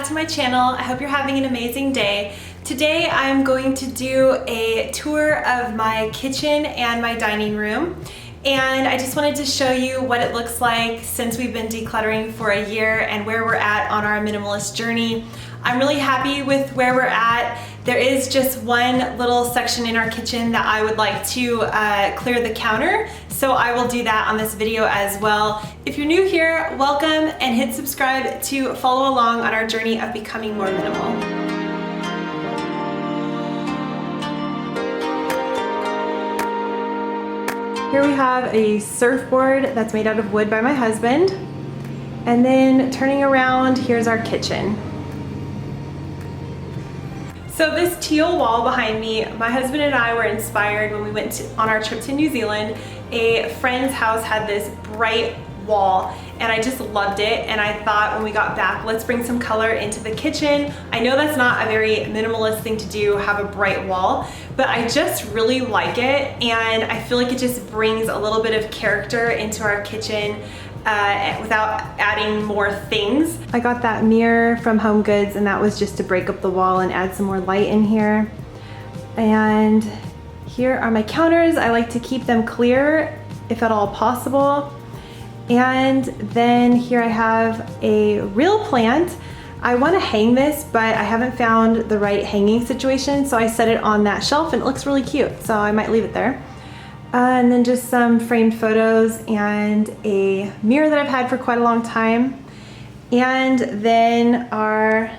to my channel. I hope you're having an amazing day. Today I'm going to do a tour of my kitchen and my dining room. And I just wanted to show you what it looks like since we've been decluttering for a year and where we're at on our minimalist journey. I'm really happy with where we're at. There is just one little section in our kitchen that I would like to clear the counter, so I will do that on this video as well. If you're new here, welcome, and hit subscribe to follow along on our journey of becoming more minimal. Here we have a surfboard that's made out of wood by my husband. And then turning around, here's our kitchen. So this teal wall behind me, my husband and I were inspired when we went on our trip to New Zealand. A friend's house had this bright wall and I just loved it, and I thought when we got back, let's bring some color into the kitchen. I know that's not a very minimalist thing to do, have a bright wall, but I just really like it, and I feel like it just brings a little bit of character into our kitchen without adding more things. I got that mirror from Home Goods, and that was just to break up the wall and add some more light in here. And here are my counters. I like to keep them clear if at all possible. And then here I have a real plant. I want to hang this, but I haven't found the right hanging situation, so I set it on that shelf and it looks really cute, so I might leave it there. And then just some framed photos and a mirror that I've had for quite a long time. And then our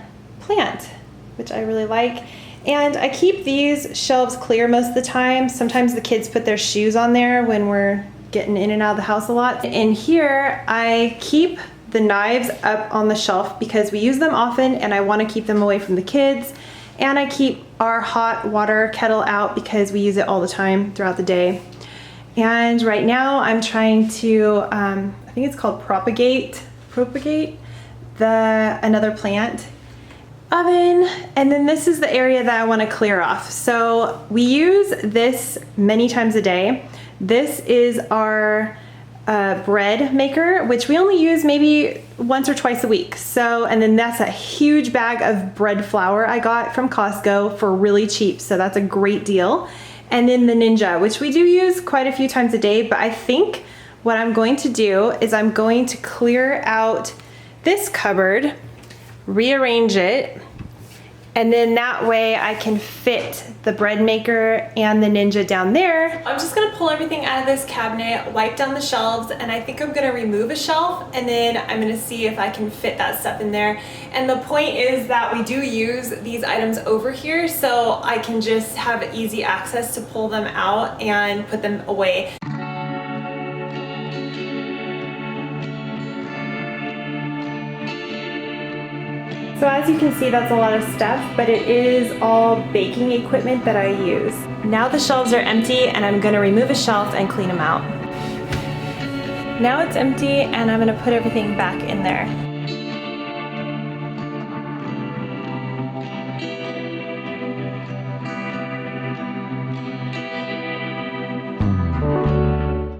plant, which I really like. And I keep these shelves clear most of the time. Sometimes the kids put their shoes on there when we're getting in and out of the house a lot. And here I keep the knives up on the shelf because we use them often and I want to keep them away from the kids. And I keep our hot water kettle out because we use it all the time throughout the day. And right now I'm trying to, I think it's called propagate another plant oven. And then this is the area that I want to clear off. So we use this many times a day. This is our bread maker, which we only use maybe once or twice a week. So, and then that's a huge bag of bread flour I got from Costco for really cheap. So that's a great deal. And then the Ninja, which we do use quite a few times a day, but I think what I'm going to do is I'm going to clear out this cupboard, rearrange it, and then that way I can fit the bread maker and the Ninja down there. I'm just gonna pull everything out of this cabinet, wipe down the shelves, and I think I'm gonna remove a shelf, and then I'm gonna see if I can fit that stuff in there. And the point is that we do use these items over here, so I can just have easy access to pull them out and put them away. So as you can see, that's a lot of stuff, but it is all baking equipment that I use. Now the shelves are empty and I'm gonna remove a shelf and clean them out. Now it's empty and I'm gonna put everything back in there.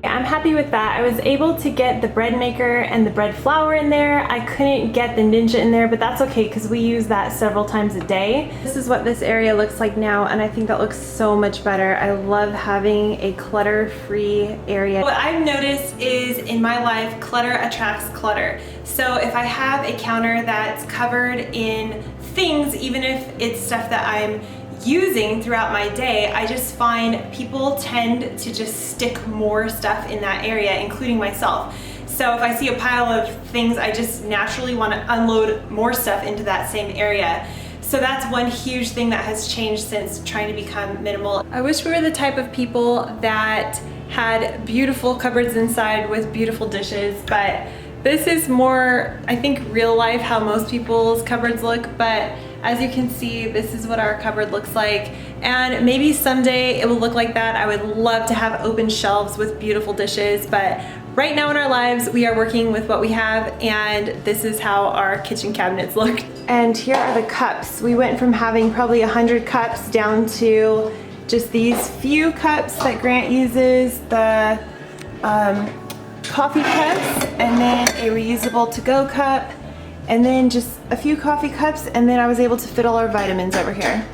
I'm happy with that. I was able to get the bread maker and the bread flour in there. I couldn't get the Ninja in there, but that's okay because we use that several times a day. This is what this area looks like now, and I think that looks so much better. I love having a clutter-free area. What I've noticed is in my life, clutter attracts clutter. So if I have a counter that's covered in things, even if it's stuff that I'm using throughout my day, I just find people tend to just stick more stuff in that area, including myself. So if I see a pile of things, I just naturally want to unload more stuff into that same area. So that's one huge thing that has changed since trying to become minimal. I wish we were the type of people that had beautiful cupboards inside with beautiful dishes, but this is more, I think, real life how most people's cupboards look. But as you can see, this is what our cupboard looks like, and maybe someday it will look like that. I would love to have open shelves with beautiful dishes, but right now in our lives we are working with what we have, and this is how our kitchen cabinets look. And here are the cups. We went from having probably 100 cups down to just these few cups that Grant uses, the coffee cups, and then a reusable to-go cup, and then just a few coffee cups, and then I was able to fit all our vitamins over here.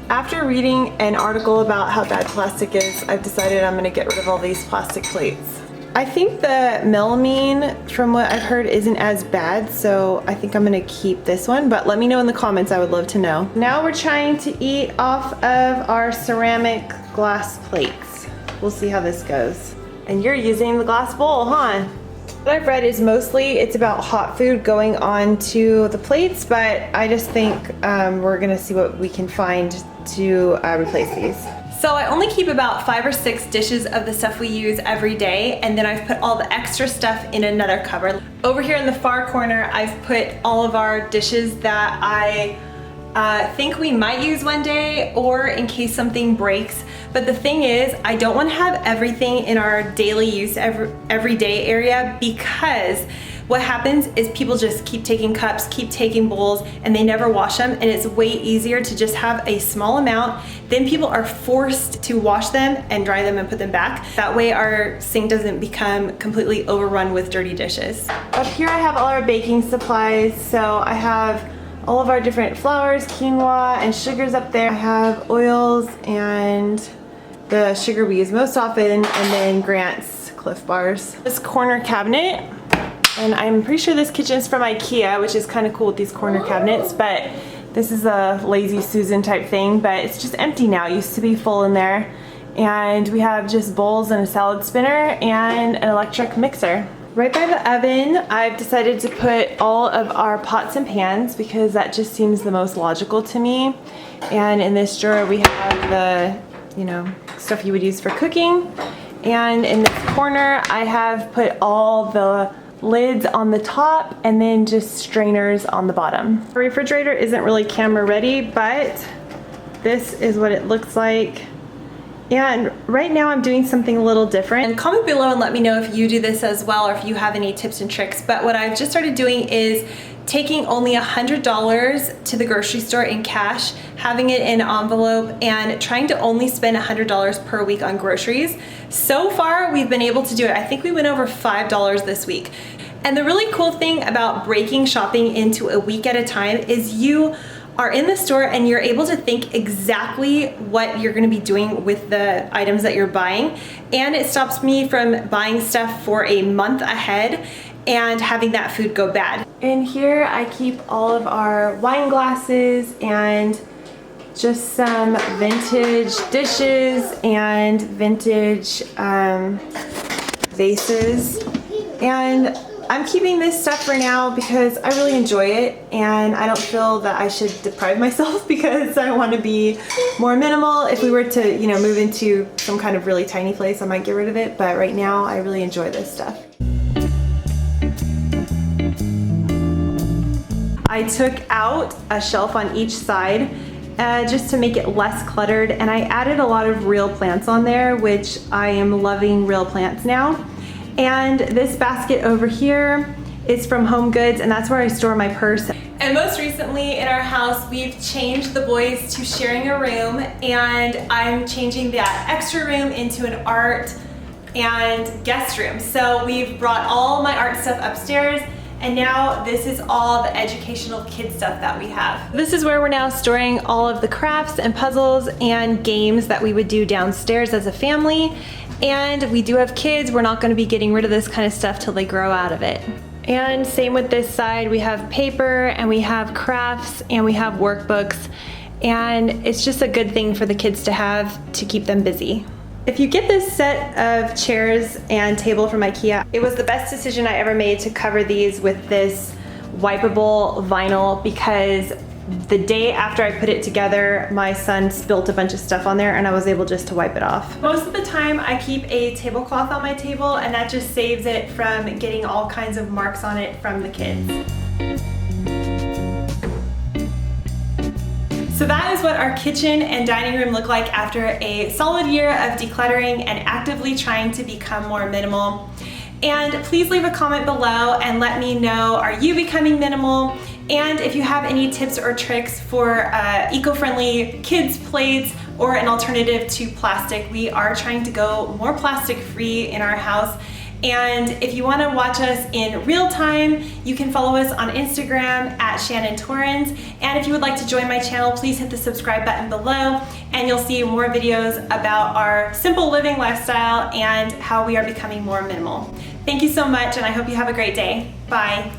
After reading an article about how bad plastic is, I've decided I'm gonna get rid of all these plastic plates. I think the melamine, from what I've heard, isn't as bad, so I think I'm gonna keep this one, but let me know in the comments, I would love to know. Now we're trying to eat off of our ceramic glass plates. We'll see how this goes. And you're using the glass bowl, huh? What I've read is mostly it's about hot food going onto the plates, but I just think we're gonna see what we can find to replace these. So I only keep about 5 or 6 dishes of the stuff we use every day, and then I've put all the extra stuff in another cupboard. Over here in the far corner, I've put all of our dishes that I think we might use one day, or in case something breaks. But the thing is, I don't want to have everything in our daily use everyday area, because what happens is people just keep taking cups, keep taking bowls, and they never wash them, and it's way easier to just have a small amount. Then people are forced to wash them and dry them and put them back. That way our sink doesn't become completely overrun with dirty dishes. Up here I have all our baking supplies. So I have all of our different flours, quinoa, and sugars up there. I have oils and the sugar we use most often, and then Grant's Cliff Bars. This corner cabinet, and I'm pretty sure this kitchen is from IKEA, which is kind of cool with these corner cabinets, but this is a Lazy Susan type thing, but it's just empty now. It used to be full in there. And we have just bowls and a salad spinner and an electric mixer. Right by the oven, I've decided to put all of our pots and pans because that just seems the most logical to me. And in this drawer we have the, stuff you would use for cooking. And in this corner, I have put all the lids on the top and then just strainers on the bottom. The refrigerator isn't really camera ready, but this is what it looks like. And right now I'm doing something a little different. And comment below and let me know if you do this as well, or if you have any tips and tricks. But what I've just started doing is taking only $100 to the grocery store in cash, having it in an envelope, and trying to only spend $100 per week on groceries. So far, we've been able to do it. I think we went over $5 this week. And the really cool thing about breaking shopping into a week at a time is you are in the store and you're able to think exactly what you're gonna be doing with the items that you're buying. And it stops me from buying stuff for a month ahead and having that food go bad. In here, I keep all of our wine glasses and just some vintage dishes and vintage vases. And I'm keeping this stuff for now because I really enjoy it, and I don't feel that I should deprive myself because I want to be more minimal. If we were to, move into some kind of really tiny place, I might get rid of it, but right now I really enjoy this stuff. I took out a shelf on each side just to make it less cluttered, and I added a lot of real plants on there, which I am loving real plants now. And this basket over here is from Home Goods, and that's where I store my purse. And most recently in our house, we've changed the boys to sharing a room, and I'm changing that extra room into an art and guest room. So we've brought all my art stuff upstairs, and now this is all the educational kid stuff that we have. This is where we're now storing all of the crafts and puzzles and games that we would do downstairs as a family. And we do have kids. We're not going to be getting rid of this kind of stuff till they grow out of it. And same with this side. We have paper and we have crafts and we have workbooks. And it's just a good thing for the kids to have to keep them busy. If you get this set of chairs and table from IKEA, it was the best decision I ever made to cover these with this wipeable vinyl, because the day after I put it together, my son spilt a bunch of stuff on there and I was able just to wipe it off. Most of the time I keep a tablecloth on my table, and that just saves it from getting all kinds of marks on it from the kids. So that is what our kitchen and dining room look like after a solid year of decluttering and actively trying to become more minimal. And please leave a comment below and let me know, are you becoming minimal? And if you have any tips or tricks for eco-friendly kids' plates or an alternative to plastic. We are trying to go more plastic free in our house, And if you want to watch us in real time, you can follow us on Instagram at Shannon Torrens. And if you would like to join my channel, please hit the subscribe button below and you'll see more videos about our simple living lifestyle and how we are becoming more minimal. Thank you so much, and I hope you have a great day. Bye.